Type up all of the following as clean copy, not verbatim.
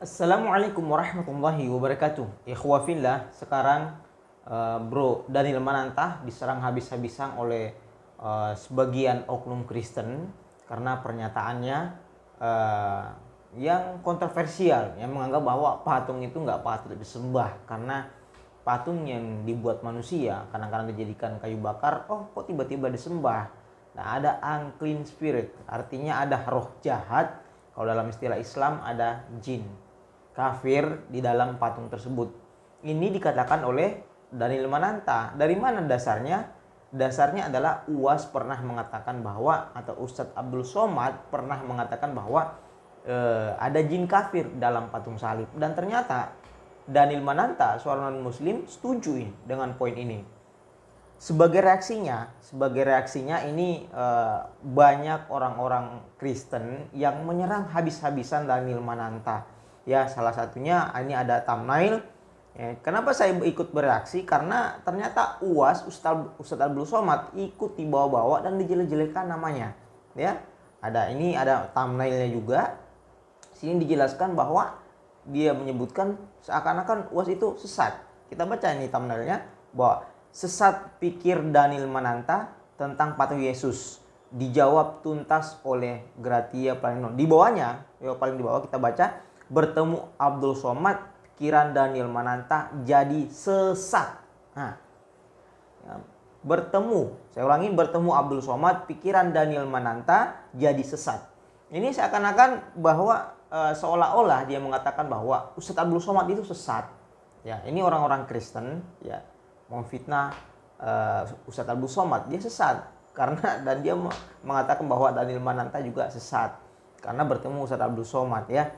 Assalamualaikum warahmatullahi wabarakatuh. Ikhwah fillah, sekarang Bro Daniel Mananta diserang habis-habisan oleh sebagian oknum Kristen karena pernyataannya eh, yang kontroversial, yang menganggap bahwa patung itu nggak patut disembah karena patung yang dibuat manusia kadang-kadang dijadikan kayu bakar, oh kok tiba-tiba disembah. Nah, ada unclean spirit, artinya ada roh jahat. Kalau dalam istilah Islam ada jin kafir di dalam patung tersebut. Ini dikatakan oleh Daniel Mananta. Dari mana dasarnya? Dasarnya adalah UAS pernah mengatakan bahwa, atau Ustadz Abdul Somad pernah mengatakan bahwa ada jin kafir dalam patung salib. Dan ternyata Daniel Mananta, seorang non-muslim, setuju dengan poin ini. Sebagai reaksinya ini banyak orang-orang Kristen yang menyerang habis-habisan Daniel Mananta. Ya, salah satunya ini ada thumbnail. Ya, kenapa saya ikut bereaksi? Karena ternyata UAS Ustadz Abdul Somad ikut dibawa-bawa dan dijelek-jelekan namanya. Ya, ada thumbnailnya juga. Sini dijelaskan bahwa dia menyebutkan seakan-akan UAS itu sesat. Kita baca ini thumbnailnya bahwa sesat pikir Daniel Mananta tentang patung Yesus, dijawab tuntas oleh Gratia Planino. Di bawahnya, paling di bawah kita baca, bertemu Abdul Somad, pikiran Daniel Mananta jadi sesat. Nah, ya, saya ulangi, bertemu Abdul Somad, pikiran Daniel Mananta jadi sesat. Ini seakan-akan bahwa seolah-olah dia mengatakan bahwa Ustadz Abdul Somad itu sesat. Ya, ini orang-orang Kristen ya memfitnah Ustadz Abdul Somad, dia sesat karena, dan dia mengatakan bahwa Daniel Mananta juga sesat karena bertemu Ustadz Abdul Somad ya.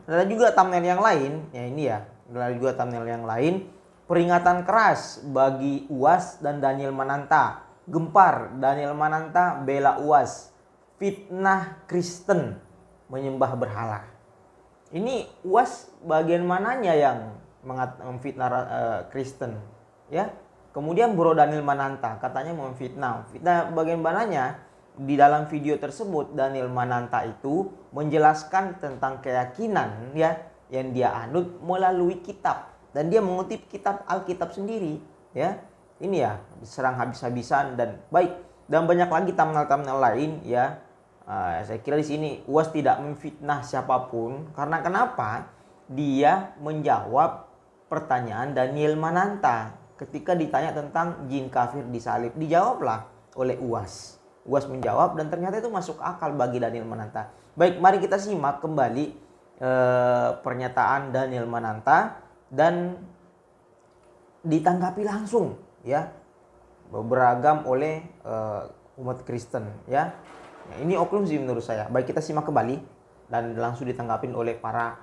Ada juga thumbnail yang lain, ya ini ya, ada juga thumbnail yang lain, peringatan keras bagi UAS dan Daniel Mananta, gempar Daniel Mananta bela UAS, fitnah Kristen menyembah berhala. Ini UAS bagian mananya yang memfitnah Kristen? Ya, kemudian Bro Daniel Mananta katanya memfitnah. Fitnah bagian mananya? Di dalam video tersebut Daniel Mananta itu menjelaskan tentang keyakinan ya yang dia anut melalui kitab, dan dia mengutip kitab Alkitab sendiri ya. Ini ya diserang habis-habisan dan baik, dan banyak lagi thumbnail-thumbnail lain ya. Saya kira di sini UAS tidak memfitnah siapapun karena kenapa? Dia menjawab pertanyaan Daniel Mananta. Ketika ditanya tentang jin kafir disalib, dijawablah oleh UAS. UAS menjawab dan ternyata itu masuk akal bagi Daniel Mananta. Baik, mari kita simak kembali pernyataan Daniel Mananta dan ditanggapi langsung ya, beragam oleh umat Kristen ya. Nah, ini oknum sih menurut saya. Baik, kita simak kembali dan langsung ditanggapin oleh para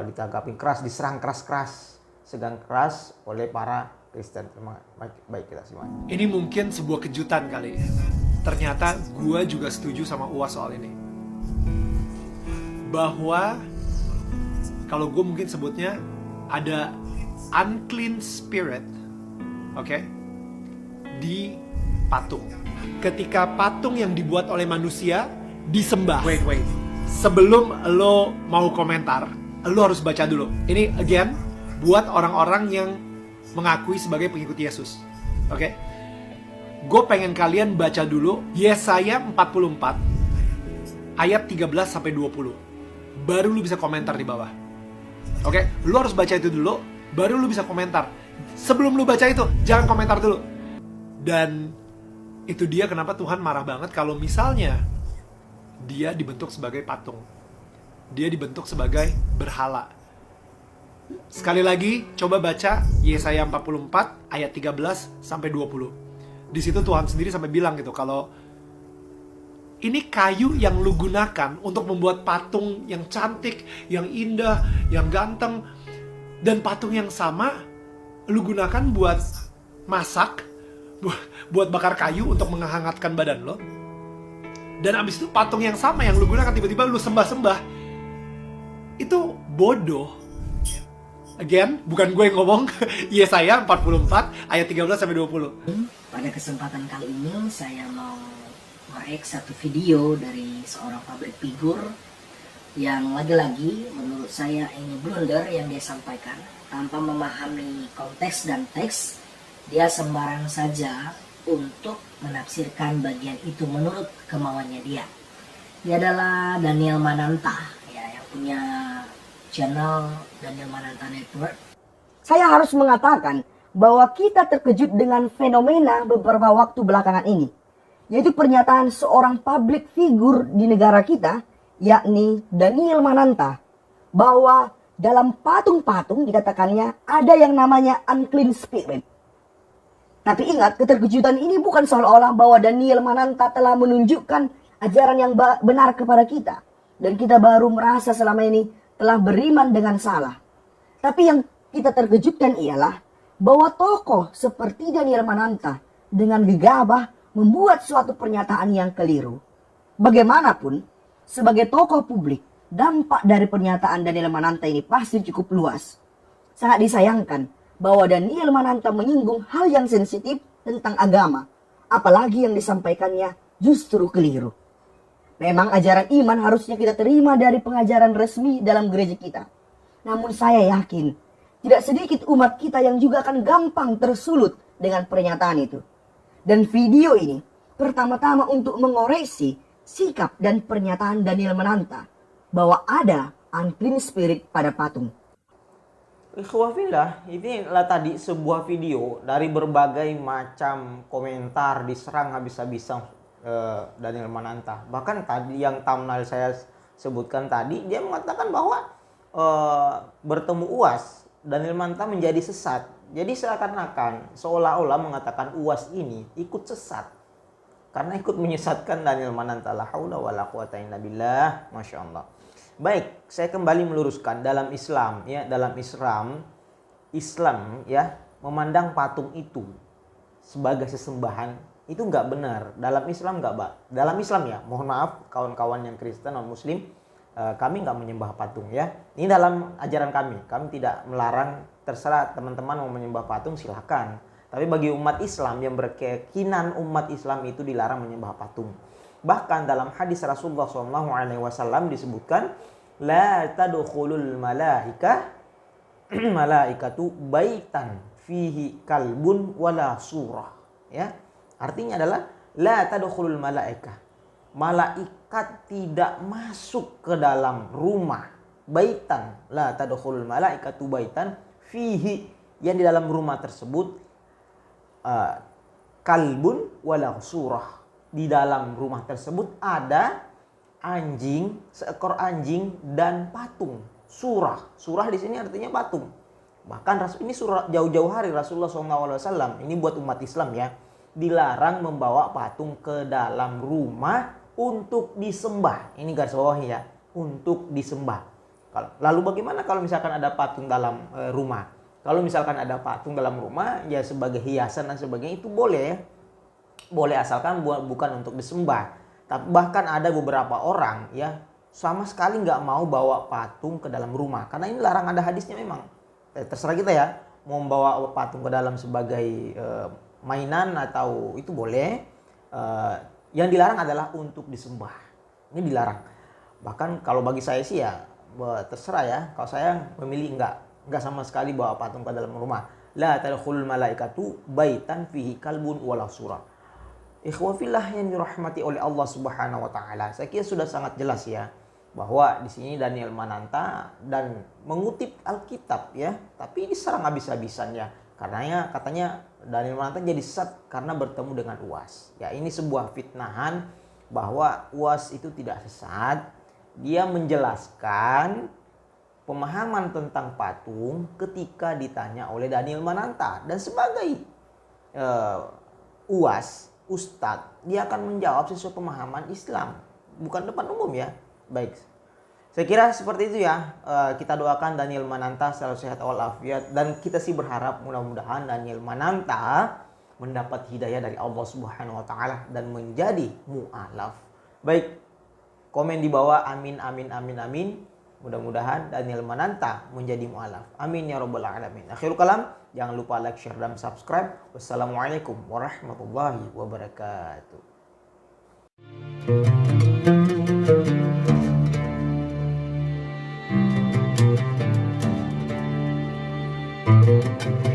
ditanggapin keras, diserang keras-keras, segan keras oleh para Kristen. Baik, kita simak. Ini mungkin sebuah kejutan kali. Ternyata gue juga setuju sama UAS soal ini. Bahwa kalau gue mungkin sebutnya ada unclean spirit, oke, di patung. Ketika patung yang dibuat oleh manusia disembah. Wait. Sebelum lo mau komentar, lo harus baca dulu. Ini again buat orang-orang yang mengakui sebagai pengikut Yesus. Oke? Gue pengen kalian baca dulu Yesaya 44 ayat 13 sampai 20. Baru lu bisa komentar di bawah. Oke? Lu harus baca itu dulu, baru lu bisa komentar. Sebelum lu baca itu, jangan komentar dulu. Dan itu dia kenapa Tuhan marah banget kalau misalnya dia dibentuk sebagai patung. Dia dibentuk sebagai berhala. Sekali lagi, coba baca Yesaya 44 ayat 13 sampai 20. Di situ Tuhan sendiri sampai bilang gitu kalau ini kayu yang lu gunakan untuk membuat patung yang cantik, yang indah, yang ganteng, dan patung yang sama lu gunakan buat masak, buat bakar kayu untuk menghangatkan badan lo. Dan abis itu patung yang sama yang lu gunakan tiba-tiba lu sembah-sembah. Itu bodoh. Again, bukan gue yang ngomong. Yesaya 44 ayat 13 sampai 20. Pada kesempatan kali ini saya mau merek satu video dari seorang public figure yang lagi-lagi menurut saya ini blunder yang dia sampaikan. Tanpa memahami konteks dan teks, dia sembarang saja untuk menafsirkan bagian itu menurut kemauannya dia. Dia adalah Daniel Mananta, ya, yang punya channel Daniel Mananta Network. Saya harus mengatakan bahwa kita terkejut dengan fenomena beberapa waktu belakangan ini, yaitu pernyataan seorang public figure di negara kita, yakni Daniel Mananta, bahwa dalam patung-patung dikatakannya ada yang namanya unclean spirit. Tapi ingat, keterkejutan ini bukan seolah-olah bahwa Daniel Mananta telah menunjukkan ajaran yang benar kepada kita, dan kita baru merasa selama ini telah beriman dengan salah. Tapi yang kita terkejutkan ialah bahwa tokoh seperti Daniel Mananta dengan gegabah membuat suatu pernyataan yang keliru. Bagaimanapun, sebagai tokoh publik, dampak dari pernyataan Daniel Mananta ini pasti cukup luas. Sangat disayangkan bahwa Daniel Mananta menyinggung hal yang sensitif tentang agama, apalagi yang disampaikannya justru keliru. Memang ajaran iman harusnya kita terima dari pengajaran resmi dalam gereja kita. Namun saya yakin, tidak sedikit umat kita yang juga akan gampang tersulut dengan pernyataan itu. Dan video ini pertama-tama untuk mengoreksi sikap dan pernyataan Daniel Mananta bahwa ada unclean spirit pada patung. Ikhwafillah, inilah tadi sebuah video dari berbagai macam komentar diserang habis-habisan Daniel Mananta. Bahkan tadi yang thumbnail saya sebutkan tadi, dia mengatakan bahwa bertemu UAS, Daniel Mananta menjadi sesat. Jadi seakan-akan seolah-olah mengatakan UAS ini ikut sesat karena ikut menyesatkan Daniel Mananta. La haula wala quwata illa billah. Masya Allah. Baik, saya kembali meluruskan dalam Islam ya, Islam ya memandang patung itu sebagai sesembahan itu nggak benar. Dalam Islam dalam Islam ya, mohon maaf kawan-kawan yang Kristen non Muslim, kami nggak menyembah patung ya. Ini dalam ajaran kami tidak melarang, terserah teman-teman mau menyembah patung silahkan. Tapi bagi umat Islam yang berkeyakinan umat Islam itu dilarang menyembah patung. Bahkan dalam hadis Rasulullah SAW disebutkan, la tadkhulul malaikatu baitan fihi kalbun wala surah. Ya, artinya adalah la tadkhulul malaikah. Malaikat tidak masuk ke dalam rumah. Baitan, la tadkhulul malaikatu baitan fihi, yang di dalam rumah tersebut kalbun wala surah. Di dalam rumah tersebut ada anjing, seekor anjing dan patung. Surah di sini artinya patung. Bahkan ini surah jauh-jauh hari Rasulullah SAW, ini buat umat Islam ya, dilarang membawa patung ke dalam rumah untuk disembah. Ini garis bawahnya ya, untuk disembah. Lalu bagaimana kalau misalkan ada patung dalam rumah? Kalau misalkan ada patung dalam rumah ya sebagai hiasan dan sebagainya itu boleh ya. Boleh asalkan bukan untuk disembah. Tapi bahkan ada beberapa orang ya sama sekali nggak mau bawa patung ke dalam rumah. Karena ini larang, ada hadisnya memang. Terserah kita ya, mau membawa patung ke dalam sebagai mainan atau itu boleh. Yang dilarang adalah untuk disembah. Ini dilarang. Bahkan kalau bagi saya sih ya terserah ya. Kalau saya memilih nggak sama sekali bawa patung ke dalam rumah. La tadkhulul malaikatu baitan fihi kalbun wala surah. Ikhwafillah yang dirahmati oleh Allah Subhanahu wa taala. Saya kira sudah sangat jelas ya bahwa di sini Daniel Mananta dan mengutip Alkitab ya, tapi diserang habis-habisan ya. Karenanya katanya Daniel Mananta jadi sesat karena bertemu dengan UAS. Ya, ini sebuah fitnahan bahwa UAS itu tidak sesat. Dia menjelaskan pemahaman tentang patung ketika ditanya oleh Daniel Mananta, dan sebagai UAS Ustadz, dia akan menjawab sesuai pemahaman Islam, bukan depan umum ya. Baik, saya kira seperti itu ya. Kita doakan Daniel Mananta selalu sehat walafiat, dan kita sih berharap mudah-mudahan Daniel Mananta mendapat hidayah dari Allah Subhanahu wa taala dan menjadi mu'alaf. Baik, komen di bawah amin amin amin amin. Mudah-mudahan Daniel Mananta menjadi mu'alaf. Amin ya rabbal alamin. Akhirul kalam, jangan lupa like, share, dan subscribe. Wassalamualaikum warahmatullahi wabarakatuh. Shalom.